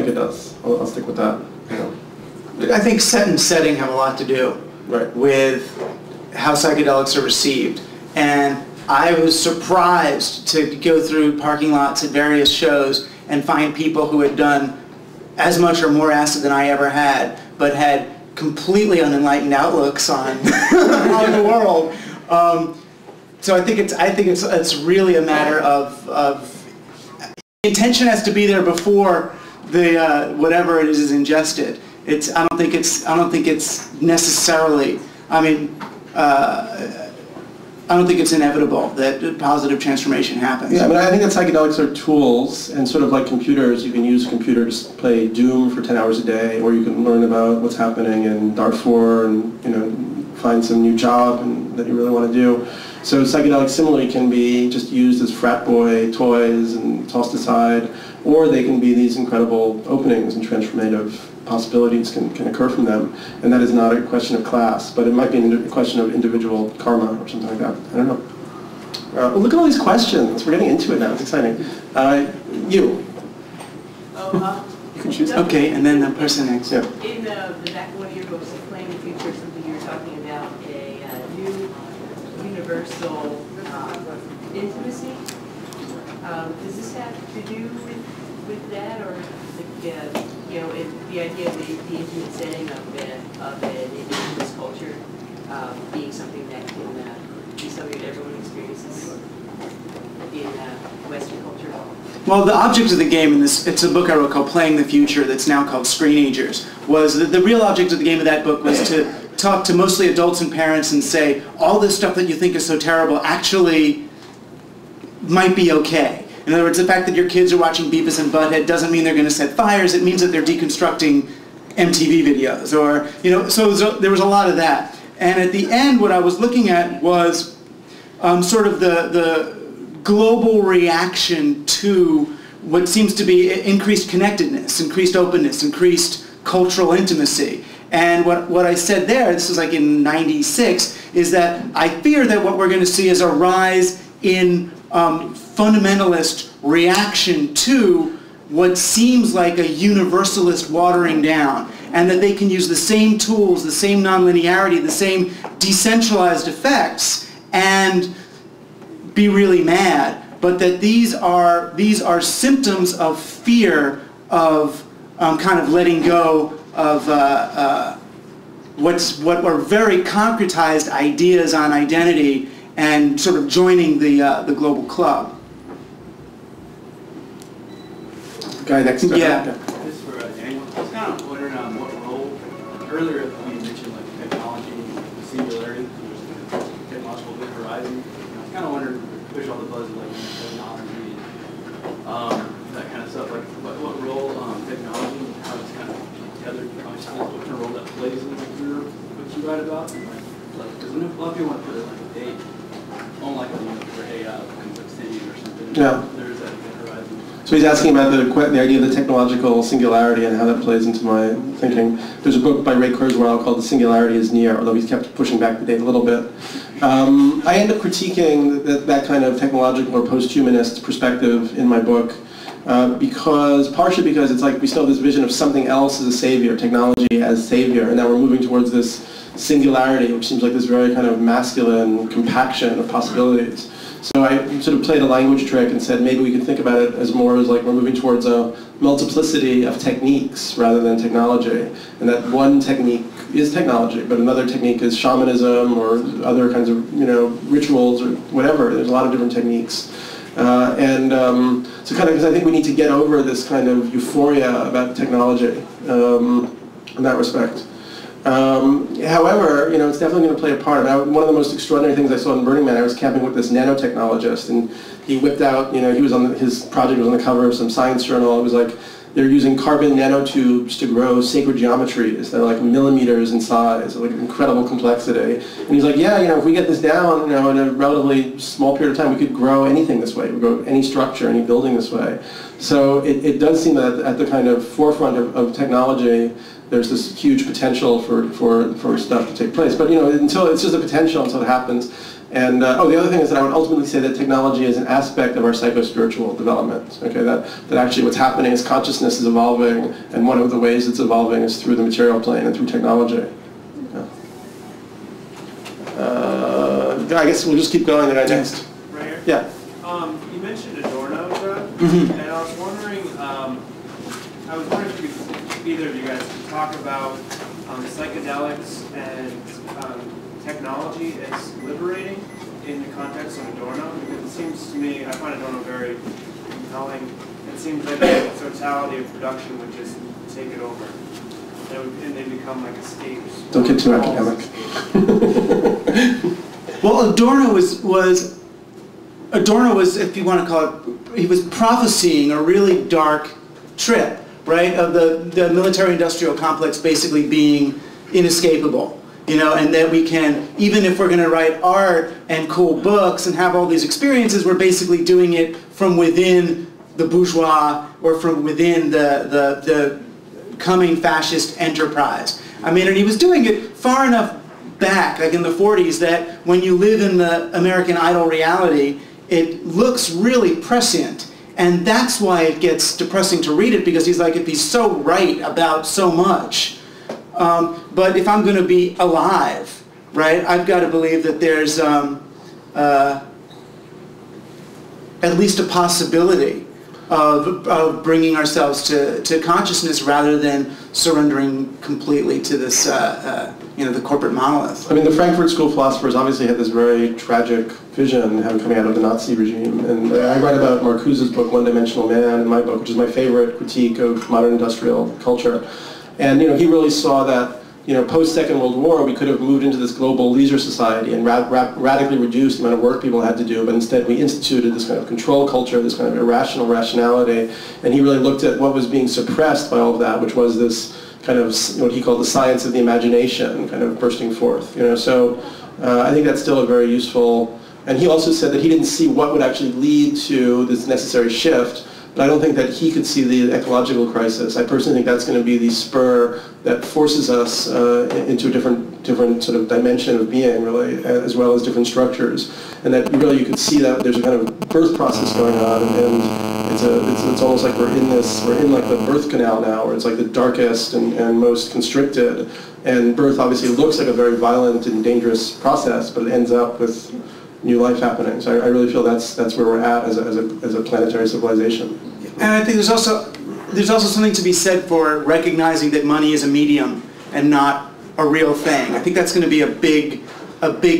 think it does. I'll stick with that. I think set and setting have a lot to do with how psychedelics are received. And I was surprised to go through parking lots at various shows and find people who had done as much or more acid than I ever had, but had completely unenlightened outlooks on, on the world. So I think it's really a matter of the intention has to be there before the whatever it is ingested. I don't think it's necessarily. I don't think it's inevitable that positive transformation happens. Yeah, I think that psychedelics are tools, and sort of like computers, you can use a computer to play Doom for 10 hours a day, or you can learn about what's happening in Darfur and find some new job that you really want to do. So psychedelics similarly can be just used as frat boy toys and tossed aside, or they can be these incredible openings and transformative possibilities can occur from them, and that is not a question of class, but it might be a question of individual karma or something like that. I don't know. Well, look at all these questions. We're getting into it now. It's exciting. You. You can choose. Okay, and then the person next. Yeah. In the back of one of your books, Playing the Future, something you were talking about a new universal intimacy. Does this have to do with that, or the idea of the intimate setting of an indigenous culture being something that can be something that everyone experiences in Western culture? Well, the object of the game in this, it's a book I wrote called Playing the Future that's now called Screenagers, was the real object of the game of that book was to talk to mostly adults and parents and say, all this stuff that you think is so terrible actually might be okay. In other words, the fact that your kids are watching Beavis and Butthead doesn't mean they're going to set fires. It means that they're deconstructing MTV videos, or so there was a lot of that. And at the end, what I was looking at was sort of the global reaction to what seems to be increased connectedness, increased openness, increased cultural intimacy. And what I said there, this was like in '96, is that I fear that what we're going to see is a rise in fundamentalist reaction to what seems like a universalist watering down, and that they can use the same tools, the same nonlinearity, the same decentralized effects, and be really mad, but that these are symptoms of fear of kind of letting go of what were very concretized ideas on identity and sort of joining the global club. Guy next to Yeah. This is for Daniel. I was kind of wondering what role, earlier you mentioned like technology, singularity, technological big horizon. I was kind of wondering, push all the buzz like technology and that kind of stuff. Like what role technology, how it's kind of tethered, what kind of role that plays in what you write about. Because a lot of people want to put it like a date on like for AI, like city or something. Yeah. There's that big horizon. So he's asking about the idea of the technological singularity and how that plays into my thinking. There's a book by Ray Kurzweil called The Singularity is Near, although he's kept pushing back the date a little bit. I end up critiquing that kind of technological or post-humanist perspective in my book partially because it's like we still have this vision of something else as a savior, technology as savior, and now we're moving towards this singularity, which seems like this very kind of masculine compaction of possibilities. So I sort of played a language trick and said maybe we could think about it as more as like we're moving towards a multiplicity of techniques rather than technology. And that one technique is technology, but another technique is shamanism or other kinds of rituals or whatever. There's a lot of different techniques. So kind of because I think we need to get over this kind of euphoria about technology in that respect. However, it's definitely going to play a part. One of the most extraordinary things I saw in Burning Man, I was camping with this nanotechnologist, and he whipped out, he was his project was on the cover of some science journal. It was like they're using carbon nanotubes to grow sacred geometries that are like millimeters in size, like incredible complexity. And he's like, yeah, if we get this down, in a relatively small period of time, we could grow anything this way. We could grow any structure, any building this way. So it does seem that at the kind of forefront of technology, there's this huge potential for stuff to take place. But until it's just a potential until it happens. And oh, the other thing is that I would ultimately say that technology is an aspect of our psycho-spiritual development. Okay, that actually what's happening is consciousness is evolving, and one of the ways it's evolving is through the material plane and through technology. Yeah. I guess we'll just keep going. The guy next. Right here? Yeah. You mentioned Adorno, and I was wondering if either of you guys could talk about psychedelics and technology as liberating in the context of Adorno, because it seems to me, I find Adorno very compelling. It seems like the totality of production would just take it over, and they become like escapes. Don't get too academic. Well, Adorno was, if you want to call it, he was prophesying a really dark trip, right, of the military-industrial complex basically being inescapable, you know, and that we can, even if we're going to write art and cool books and have all these experiences, we're basically doing it from within the bourgeois or from within the coming fascist enterprise. I mean, and he was doing it far enough back, like in the 40s, that when you live in the American Idol reality, it looks really prescient. And that's why it gets depressing to read it, because he's like, if he's so right about so much, but if I'm going to be alive, right, I've got to believe that there's at least a possibility of bringing ourselves to consciousness rather than surrendering completely to this, the corporate monolith. I mean, the Frankfurt School philosophers obviously had this very tragic vision coming out of the Nazi regime. And I write about Marcuse's book, One Dimensional Man, in my book, which is my favorite critique of modern industrial culture. And, you know, he really saw that, you know, post-Second World War, we could have moved into this global leisure society and radically reduced the amount of work people had to do, but instead we instituted this kind of control culture, this kind of irrational rationality, and he really looked at what was being suppressed by all of that, which was this kind of what he called the science of the imagination kind of bursting forth, you know. So I think that's still a very useful, and he also said that he didn't see what would actually lead to this necessary shift, but I don't think that he could see the ecological crisis. I personally think that's going to be the spur that forces us into a different sort of dimension of being, really, as well as different structures. And that really you could see that there's a kind of birth process going on, and it's almost like we're in like the birth canal now, where it's like the darkest and most constricted. And birth obviously looks like a very violent and dangerous process, but it ends up with new life happening. So I really feel that's where we're at as a planetary civilization. And I think there's also something to be said for recognizing that money is a medium and not a real thing. I think that's going to be a big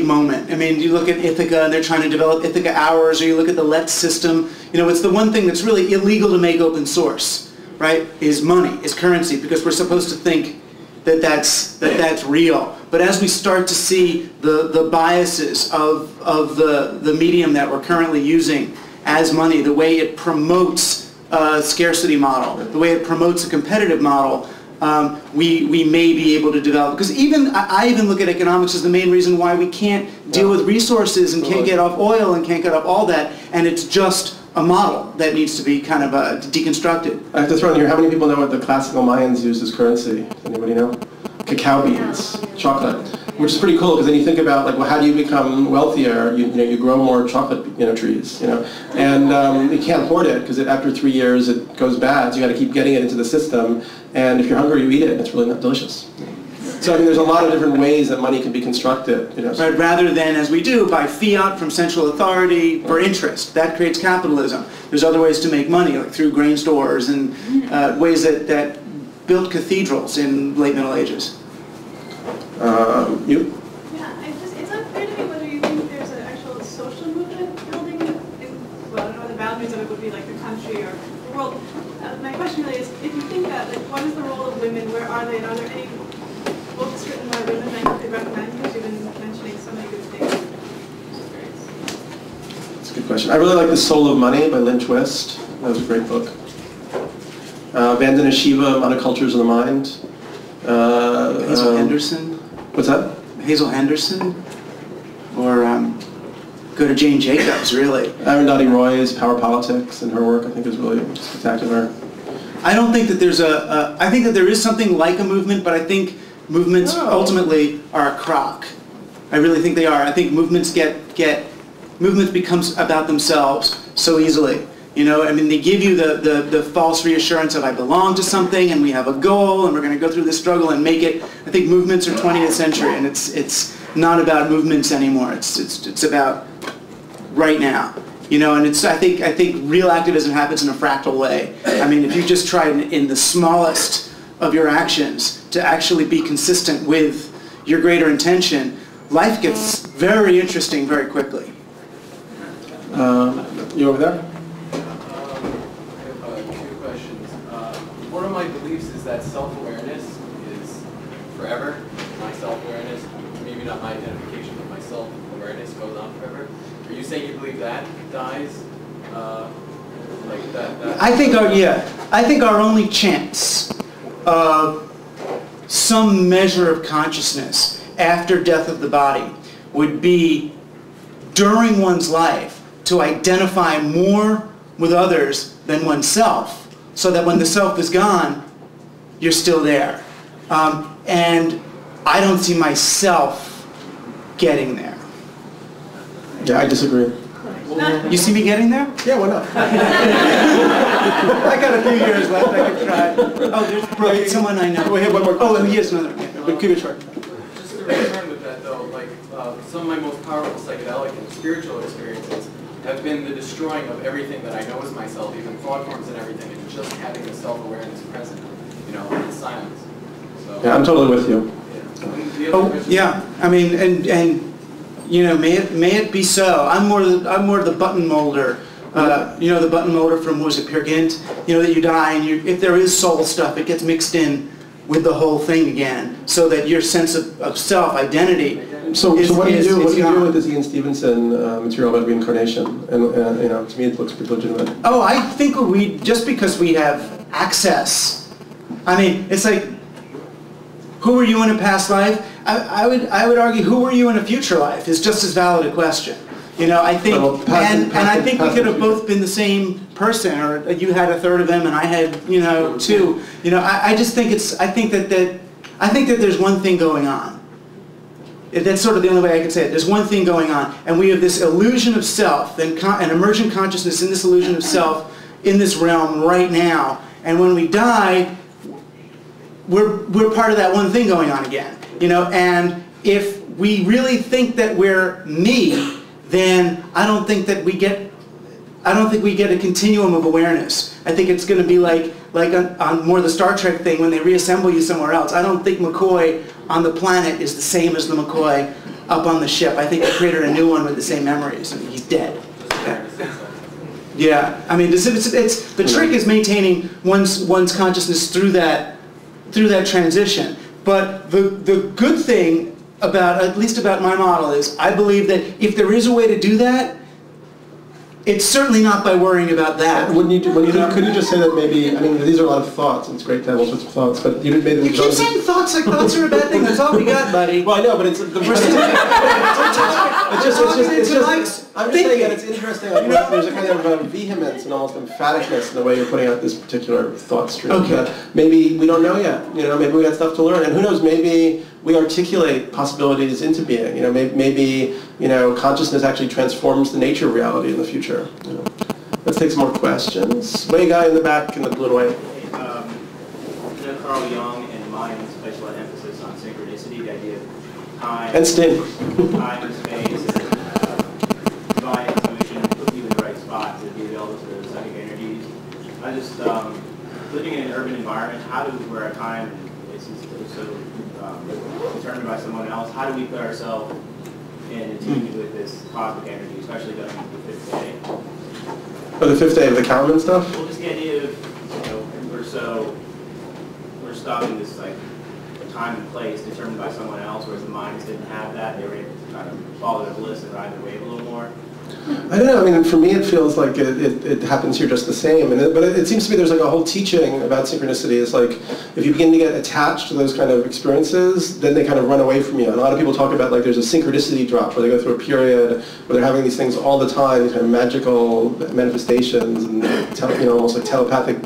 moment. I mean, you look at Ithaca, and they're trying to develop Ithaca hours, or you look at the Let's system. You know, it's the one thing that's really illegal to make open source, right? Is money, is currency, because we're supposed to think that that's real. But as we start to see the biases of the medium that we're currently using as money, the way it promotes a scarcity model, the way it promotes a competitive model, we may be able to develop. Because I even look at economics as the main reason why we can't deal with resources and can't get off oil and can't get off all that, and it's just a model that needs to be kind of deconstructed. I have to throw in here, how many people know what the classical Mayans used as currency? Does anybody know? Cacao beans, chocolate, which is pretty cool, because then you think about, like, well, how do you become wealthier? You grow more chocolate, trees, and you can't hoard it, because after 3 years it goes bad, so you got to keep getting it into the system, and if you're hungry you eat it, and it's really not delicious. So I mean, there's a lot of different ways that money can be constructed, Right, rather than, as we do, by fiat from central authority for interest. That creates capitalism. There's other ways to make money, like through grain stores and ways that built cathedrals in late Middle Ages. You? Yeah, it's unclear to me whether you think there's an actual social movement building well, I don't know what the boundaries of it would be, like the country or the world. My question really is, if you think that, like, what is the role of women, where are they, and are there any books written by women that you could recommend, because you've been mentioning so many good things? That's a good question. I really like The Soul of Money by Lynn Twist. That was a great book. Vandana Shiva, Monocultures of the Mind. Hazel Henderson? What's that? Hazel Henderson? Or go to Jane Jacobs, really. Arundhati Roy's Power Politics, and her work, I think, is really spectacular. I don't think that there's I think that there is something like a movement, but I think movements ultimately are a crock. I really think they are. I think movements movements becomes about themselves so easily. You know, I mean, they give you the false reassurance of I belong to something and we have a goal and we're going to go through this struggle and make it. I think movements are 20th century, and it's not about movements anymore. It's about right now. You know, and I think real activism happens in a fractal way. I mean, if you just try in the smallest of your actions to actually be consistent with your greater intention, life gets very interesting very quickly. You over there? One of my beliefs is that self-awareness is forever. My self-awareness, maybe not my identification, but my self-awareness goes on forever. Are you saying you believe that dies? Like that? I think our only chance of some measure of consciousness after death of the body would be during one's life to identify more with others than oneself, so that when the self is gone, you're still there. And I don't see myself getting there. Yeah, I disagree. You see me getting there? Yeah, why not? I got a few years left, I could try. Oh, there's Brooke, someone I know. We have one more Oh, question. and yes, another. But keep it short. Just to return with that though, like some of my most powerful psychedelic and spiritual experiences have been the destroying of everything that I know is myself, even thought forms and everything, and just having the self-awareness present, you know, in silence. So, Yeah, I'm totally with you. yeah. And the other Oh, question- yeah. I mean, and you know, may it be so. I'm more the button molder. You know, the button molder from, was it Peer Gynt? You know, that you die and if there is soul stuff, it gets mixed in with the whole thing again, so that your sense of self, identity. So what do you do? What do you do gone. with this Ian Stevenson material about reincarnation? And you know, to me, it looks pretty legitimate. Oh, I think just because we have access. I mean, it's like, who were you in a past life? I would argue, who were you in a future life is just as valid a question. You know, I think, Well, and I think we could have both been the same person, or you had a third of him and I had, you know, two. You know, I just think I think that there's one thing going on. That's sort of the only way I can say it. There's one thing going on, and we have this illusion of self, and an emergent consciousness in this illusion of self in this realm right now. And when we die, we're part of that one thing going on again. You know, and if we really think that we're me, then I don't think we get a continuum of awareness. I think it's going to be like on more the Star Trek thing when they reassemble you somewhere else. I don't think McCoy on the planet is the same as the McCoy up on the ship. I think they created a new one with the same memories. I mean, he's dead. Yeah, I mean, the trick is maintaining one's consciousness through that transition. But the good thing about, at least about my model, is I believe that if there is a way to do that, it's certainly not by worrying about that. Could you just say that maybe, I mean, these are a lot of thoughts, and it's great to have all sorts of thoughts, but you maybe... You keep saying thoughts like thoughts are a bad thing. That's all we got, buddy. Well, I know, but it's... I'm just saying that it's interesting. Like, there's a kind of vehemence and almost emphaticness in the way you're putting out this particular thought stream. Okay. That maybe we don't know yet. You know, maybe we got stuff to learn, and who knows? Maybe we articulate possibilities into being. You know, maybe you know, consciousness actually transforms the nature of reality in the future. You know. Let's take some more questions. Way guy in the back in the blue and white. You know, Carl Jung and Mayans place a lot of emphasis on synchronicity, the idea of time, And Sting. time and space, and divine intuition put you in the right spot to be available to those psychic energies. I just, living in an urban environment, where our time is so determined by someone else, how do we put ourselves in tune with this cosmic energy, especially during the fifth day? Oh, the fifth day of the Kalman stuff? Well, just the idea of, you know, we're stopping this, like, time and place determined by someone else, whereas the minds didn't have that. They were able to kind of follow their bliss and ride their wave a little more. I don't know. I mean, for me, it feels like it happens here just the same. But it seems to me there's like a whole teaching about synchronicity. It's like if you begin to get attached to those kind of experiences, then they kind of run away from you. And a lot of people talk about like there's a synchronicity drop where they go through a period where they're having these things all the time, these kind of magical manifestations and almost like telepathic,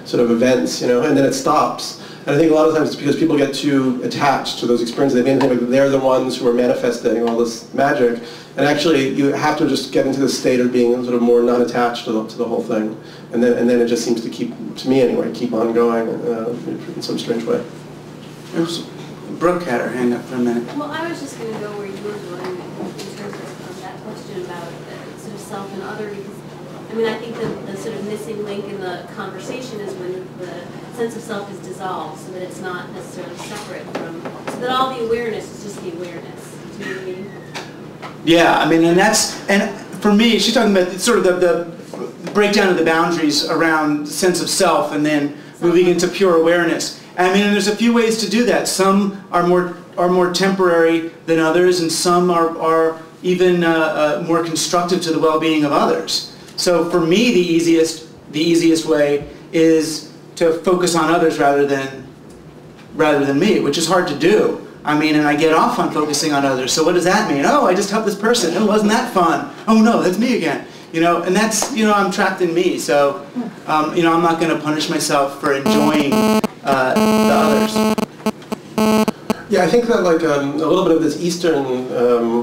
sort of events, and then it stops. And I think a lot of times it's because people get too attached to those experiences. They think like they're the ones who are manifesting all this magic. And actually, you have to just get into the state of being sort of more non-attached to the whole thing. And then it just seems to keep, to me anyway, keep on going in some strange way. Oops. Brooke had her hand up for a minute. Well, I was just going to go where you were going in terms of that question about sort of self and other, because I mean, I think the sort of missing link in the conversation is when the sense of self is dissolved, so that it's not necessarily separate from, so that all the awareness is just the awareness. Do you know what I mean? Yeah, I mean, and for me, she's talking about sort of the breakdown of the boundaries around sense of self and then moving into pure awareness. I mean, and there's a few ways to do that. Some are more temporary than others, and some are even more constructive to the well-being of others. So for me, the easiest way is to focus on others rather than me, which is hard to do. I mean, and I get off on focusing on others. So what does that mean? Oh, I just helped this person. Oh, wasn't that fun? Oh no, that's me again. You know, and that's, you know, I'm trapped in me. So, you know, I'm not going to punish myself for enjoying the others. Yeah, I think that like a little bit of this Eastern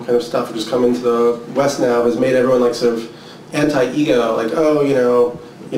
kind of stuff which has come into the West now has made everyone like sort of anti-ego, like, oh, you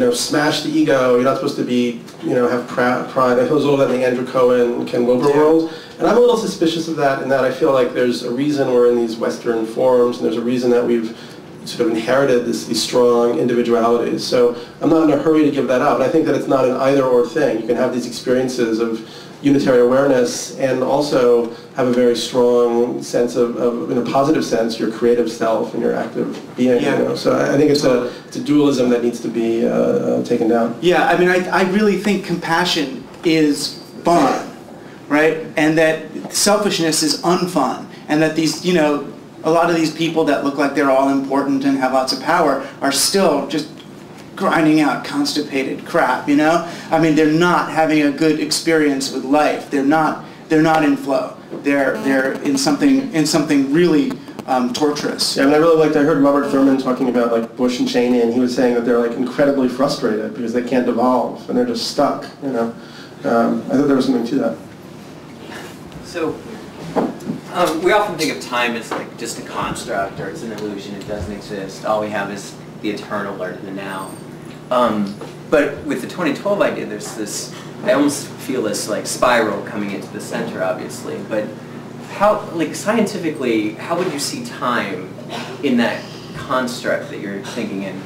know, smash the ego. You're not supposed to be, you know, have pride. I feel a little bit in the Andrew Cohen, Ken Wilber world, and I'm a little suspicious of that. In that I feel like there's a reason we're in these Western forums, and there's a reason that we've sort of inherited these strong individualities. So I'm not in a hurry to give that up. And I think that it's not an either-or thing. You can have these experiences of unitary awareness and also have a very strong sense of in a positive sense, your creative self and your active being. Yeah. You know? So I think it's a dualism that needs to be taken down. Yeah, I mean, I really think compassion is fun, right? And that selfishness is unfun. And that these, you know, a lot of these people that look like they're all important and have lots of power are still just grinding out constipated crap, you know? I mean, they're not having a good experience with life. They're not in flow. They're in something really torturous. Yeah, I mean, I heard Robert Thurman talking about like Bush and Cheney, and he was saying that they're like incredibly frustrated because they can't evolve and they're just stuck, you know? I thought there was something to that. So, we often think of time as like just a construct, or it's an illusion, it doesn't exist. All we have is the eternal or the now. But with the 2012 idea, there's this, I almost feel this like spiral coming into the center, obviously. But how, like scientifically, how would you see time in that construct that you're thinking in?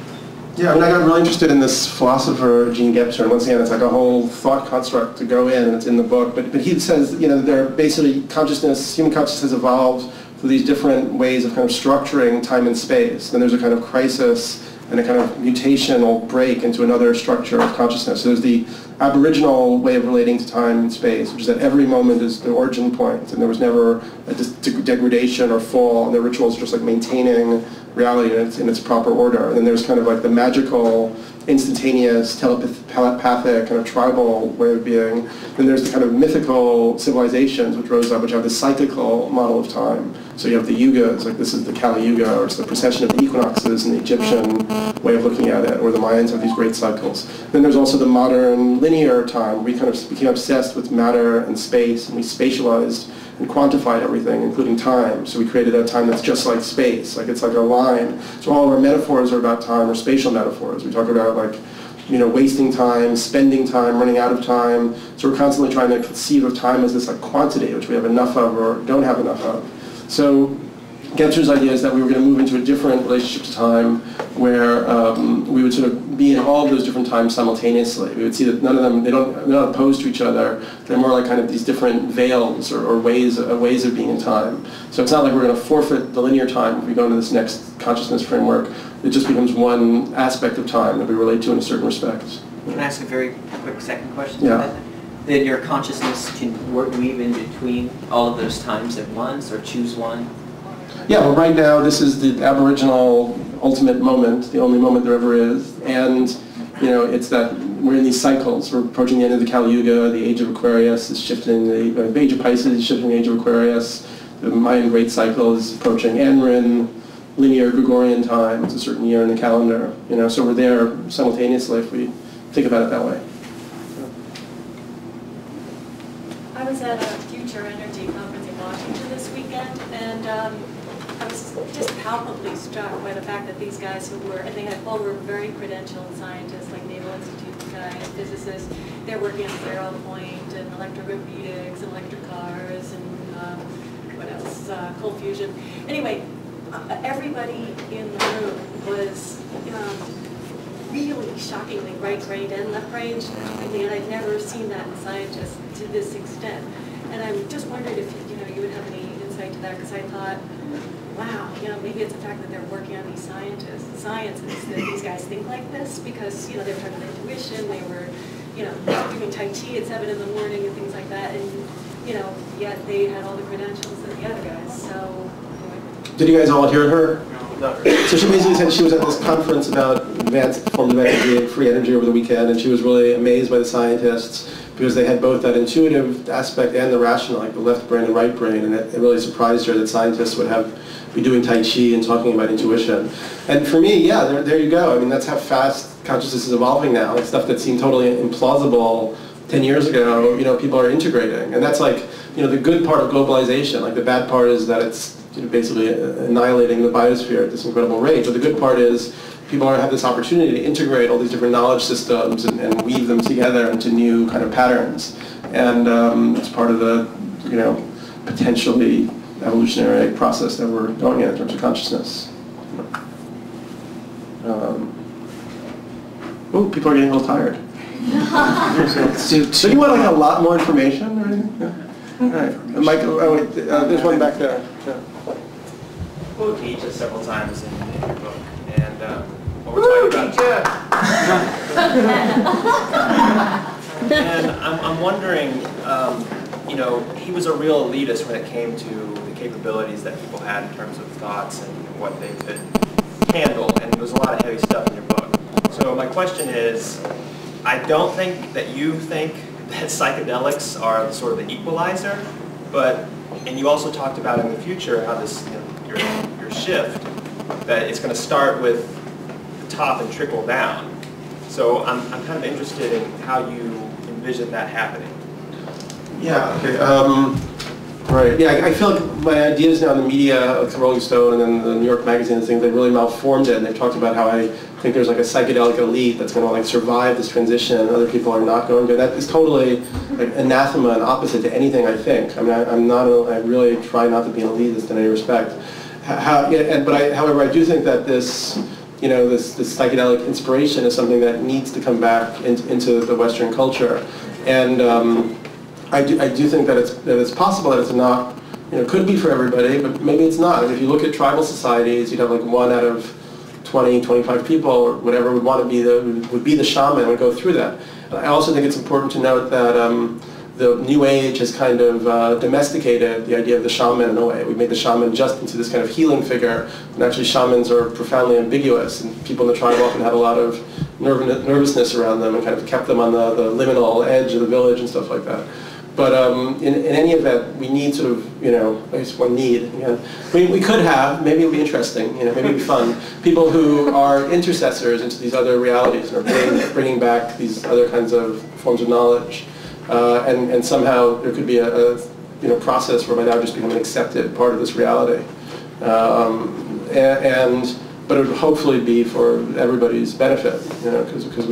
Yeah, I mean, I got really interested in this philosopher, Gene Gebser, and once again, it's like a whole thought construct to go in, and it's in the book. But he says, you know, they're basically human consciousness has evolved through these different ways of kind of structuring time and space. Then there's a kind of crisis and a kind of mutational break into another structure of consciousness. So there's the Aboriginal way of relating to time and space, which is that every moment is the origin point, and there was never a degradation or fall, and the rituals are just like maintaining reality in its proper order. And then there's kind of like the magical, instantaneous, telepathic, kind of tribal way of being. Then there's the kind of mythical civilizations which rose up, which have the cyclical model of time. So you have the yugas, like this is the Kali Yuga, or it's the precession of the equinoxes in the Egyptian way of looking at it, or the Mayans have these great cycles. Then there's also the modern linear time. We kind of became obsessed with matter and space, and we spatialized and quantified everything, including time. So we created a time that's just like space, like it's like a line. So all of our metaphors are about time, or spatial metaphors. We talk about like, you know, wasting time, spending time, running out of time. So we're constantly trying to conceive of time as this like quantity, which we have enough of or don't have enough of. So Gebser's idea is that we were going to move into a different relationship to time where we would sort of be in all of those different times simultaneously. We would see that none of them, they're not opposed to each other. They're more like kind of these different veils or ways of being in time. So it's not like we're going to forfeit the linear time if we go into this next consciousness framework. It just becomes one aspect of time that we relate to in a certain respect. Can I ask a very quick second question? Yeah. That your consciousness can weave in between all of those times at once, or choose one? Yeah, well, right now this is the Aboriginal ultimate moment, the only moment there ever is, and you know, it's that we're in these cycles. We're approaching the end of the Kali Yuga, the age of Aquarius is shifting, the age of Pisces is shifting the age of Aquarius, the Mayan Great Cycle is approaching, and we're in linear Gregorian time. It's a certain year in the calendar, you know, so we're there simultaneously if we think about it that way. I was at a Future Energy conference in Washington this weekend, and I was just palpably struck by the fact that these guys who were, and they had all were very credentialed scientists, like Naval Institute guys, physicists. They're working on Zero Point and electrographetics and electric cars and what else, cold fusion. Anyway, everybody in the room was really shockingly right-brained and left-brained, and I'd never seen that in scientists to this extent. And I just wondered if you would have any insight to that, because I thought, wow, maybe it's the fact that they're working on these sciences that these guys think like this, because they were talking about intuition, they were doing Tai Chi at 7 in the morning and things like that, and yet they had all the credentials of the other guys. So anyway. Did you guys all hear her? So she basically said she was at this conference about advanced forms of energy and free energy over the weekend, and she was really amazed by the scientists because they had both that intuitive aspect and the rational, like the left brain and right brain, and it really surprised her that scientists would be doing Tai Chi and talking about intuition. And for me, yeah, there you go. I mean, that's how fast consciousness is evolving now. Like stuff that seemed totally implausible 10 years ago, people are integrating. And that's like, the good part of globalization. Like the bad part is that it's basically annihilating the biosphere at this incredible rate. But the good part is people have this opportunity to integrate all these different knowledge systems and weave them together into new kind of patterns. And it's part of the, potentially evolutionary process that we're going in terms of consciousness. People are getting a little tired. So you want like a lot more information or anything? Yeah. All right. Mike, there's one back there. Yeah. Quote teacher several times in your book, and what we're talking about. And I'm wondering, he was a real elitist when it came to the capabilities that people had in terms of thoughts and what they could handle, and there was a lot of heavy stuff in your book. So my question is, I don't think that you think that psychedelics are sort of the equalizer, and you also talked about in the future how this, your shift, that it's going to start with the top and trickle down. So I'm kind of interested in how you envision that happening. Yeah, okay. Right, yeah, I feel like my ideas now in the media, like the Rolling Stone and then the New York Magazine and things, they really malformed it, and they've talked about how I think there's like a psychedelic elite that's going to like survive this transition and other people are not going to. That is totally like anathema and opposite to anything I think. I mean, I really try not to be an elitist in any respect. However, I do think that this, this psychedelic inspiration is something that needs to come back into the Western culture. And I do think that it's possible that it's not, could be for everybody, but maybe it's not. If you look at tribal societies, you'd have like 1 out of 20, 25 people or whatever would be the shaman, would go through that. I also think it's important to note that the New Age has kind of domesticated the idea of the shaman in a way. We made the shaman just into this kind of healing figure, and actually shamans are profoundly ambiguous, and people in the tribe often had a lot of nervousness around them and kind of kept them on the liminal edge of the village and stuff like that. But in any event, we need sort of, at least one need. We could have, maybe it would be interesting, maybe it would be fun, people who are intercessors into these other realities and are bringing back these other kinds of forms of knowledge. And somehow there could be a process whereby that would just become an accepted part of this reality. But it would hopefully be for everybody's benefit, because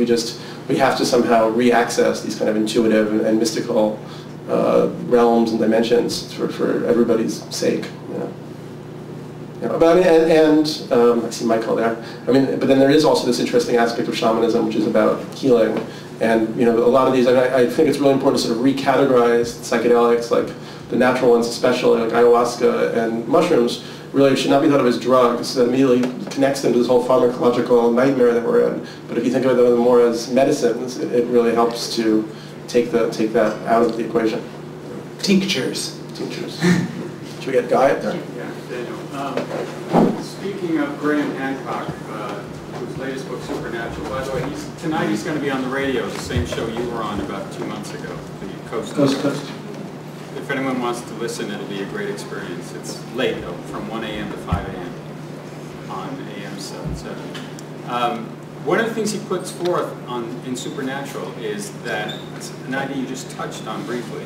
we have to somehow re-access these kind of intuitive and mystical realms and dimensions for everybody's sake. But I mean, I see Michael there. I mean, but then there is also this interesting aspect of shamanism, which is about healing. And a lot of these, I think it's really important to sort of recategorize psychedelics, like the natural ones especially, like ayahuasca and mushrooms, really should not be thought of as drugs. That immediately connects them to this whole pharmacological nightmare that we're in. But if you think of them more as medicines, it really helps to take that out of the equation. Tinctures. Should we get Guy up there? Yeah, Daniel. Speaking of Graham Hancock, whose latest book, Supernatural, by the way, tonight he's going to be on the radio, the same show you were on about 2 months ago, the Coast to Coast. If anyone wants to listen, it'll be a great experience. It's late, though, from 1 a.m. to 5 a.m. on AM 77. One of the things he puts forth in Supernatural is that an idea you just touched on briefly,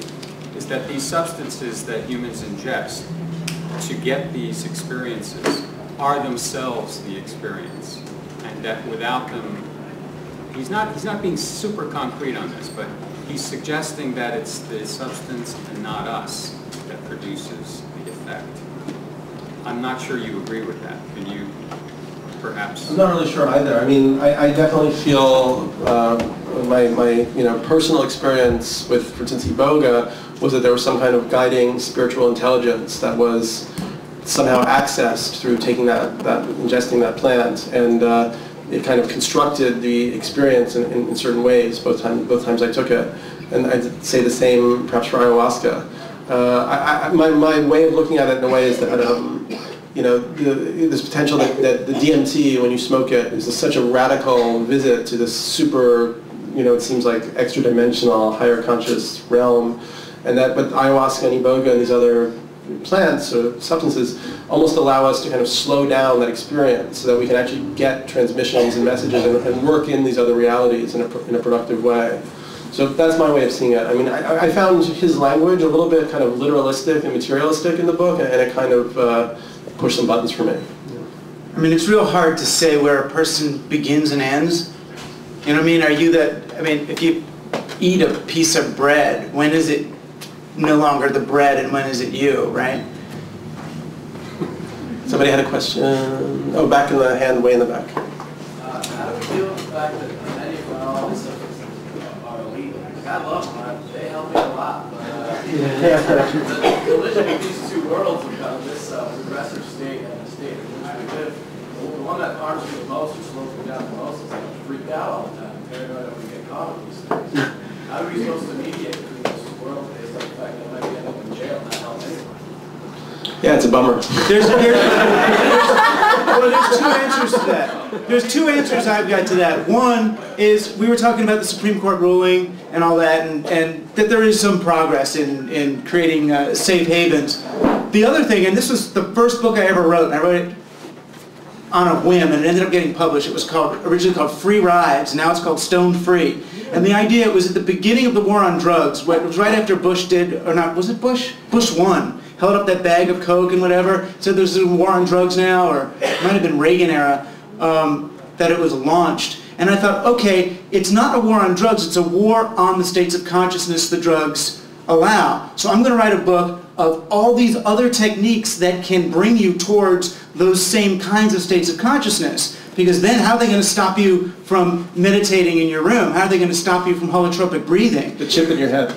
is that these substances that humans ingest to get these experiences are themselves the experience, and that without them, he's not being super concrete on this, but he's suggesting that it's the substance and not us that produces the effect. I'm not sure you agree with that. Can you perhaps? I'm not really sure either. I mean, I definitely feel my personal experience with, for instance, Iboga was that there was some kind of guiding spiritual intelligence that was somehow accessed through taking ingesting that plant, and it kind of constructed the experience in certain ways both times I took it. And I'd say the same perhaps for ayahuasca. My way of looking at it in a way is that this potential that the DMT, when you smoke it, is such a radical visit to this super, it seems like extra-dimensional, higher conscious realm, and that, but ayahuasca and iboga and these other plants or substances almost allow us to kind of slow down that experience so that we can actually get transmissions and messages and work in these other realities in a productive way. So that's my way of seeing it. I mean, I found his language a little bit kind of literalistic and materialistic in the book, and it kind of pushed some buttons for me. I mean, it's real hard to say where a person begins and ends. You know what I mean? If you eat a piece of bread, when is it no longer the bread and when is it you, right? Somebody had a question. Oh, back in the hand, way in the back. How do we deal with the fact that many of all these substances are illegal? I love them. They help me a lot. But the collision of these two worlds of this regressive state and the state in which we live, the one that harms me the most or slows me down the most is that I'm freaked out all the time, paranoid that we get caught with these things. How are we supposed to mediate between this world based on the fact that I might be end up in jail and not help anyone? Yeah, it's a bummer. There's two answers to that. There's two answers I've got to that. One is we were talking about the Supreme Court ruling and all that, and that there is some progress in creating safe havens. The other thing, and this was the first book I ever wrote, and I wrote it on a whim, and it ended up getting published. It was originally called Free Rides, now it's called Stone Free. And the idea was at the beginning of the war on drugs, it was right after Bush did, or not, was it Bush? Bush won. Held up that bag of Coke and whatever, said there's a war on drugs now, or it might have been Reagan era, that it was launched. And I thought, okay, it's not a war on drugs, it's a war on the states of consciousness the drugs allow. So I'm going to write a book of all these other techniques that can bring you towards those same kinds of states of consciousness. Because then how are they going to stop you from meditating in your room? How are they going to stop you from holotropic breathing? The chip in your head.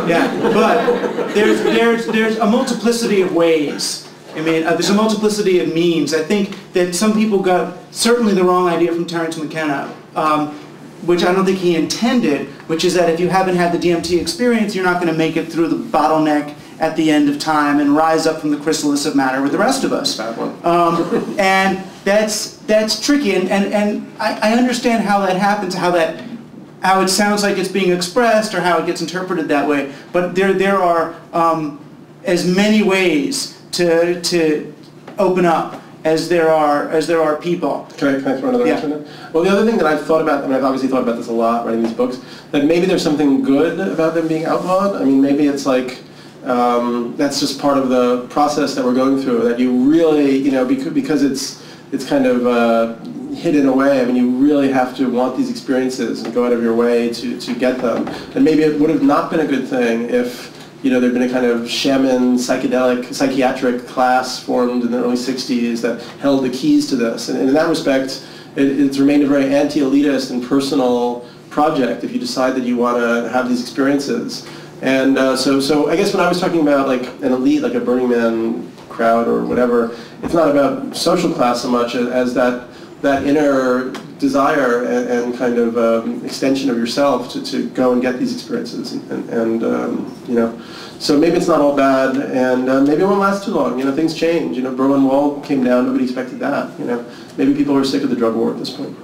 Yeah, but there's a multiplicity of ways. I mean, there's a multiplicity of means. I think that some people got certainly the wrong idea from Terence McKenna, which I don't think he intended, which is that if you haven't had the DMT experience, you're not going to make it through the bottleneck at the end of time and rise up from the chrysalis of matter with the rest of us. Bad one. And that's tricky, and I understand how that happens, how it sounds like it's being expressed or how it gets interpreted that way. But there are as many ways to open up as there are people. Can I throw another answer in? Well, the other thing that I've thought about, I've obviously thought about this a lot writing these books, that maybe there's something good about them being outlawed. I mean, maybe it's like that's just part of the process that we're going through. That you really, because it's kind of hidden away. I mean, you really have to want these experiences and go out of your way to get them. And maybe it would have not been a good thing if there'd been a kind of shaman psychiatric class formed in the early 60s that held the keys to this. And in that respect, it's remained a very anti-elitist and personal project if you decide that you want to have these experiences. And so I guess when I was talking about like an elite, like a Burning Man crowd or whatever, it's not about social class so much as that inner desire and kind of extension of yourself to go and get these experiences, and so maybe it's not all bad, and maybe it won't last too long. Things change. Berlin Wall came down, nobody expected that. Maybe people are sick of the drug war at this point.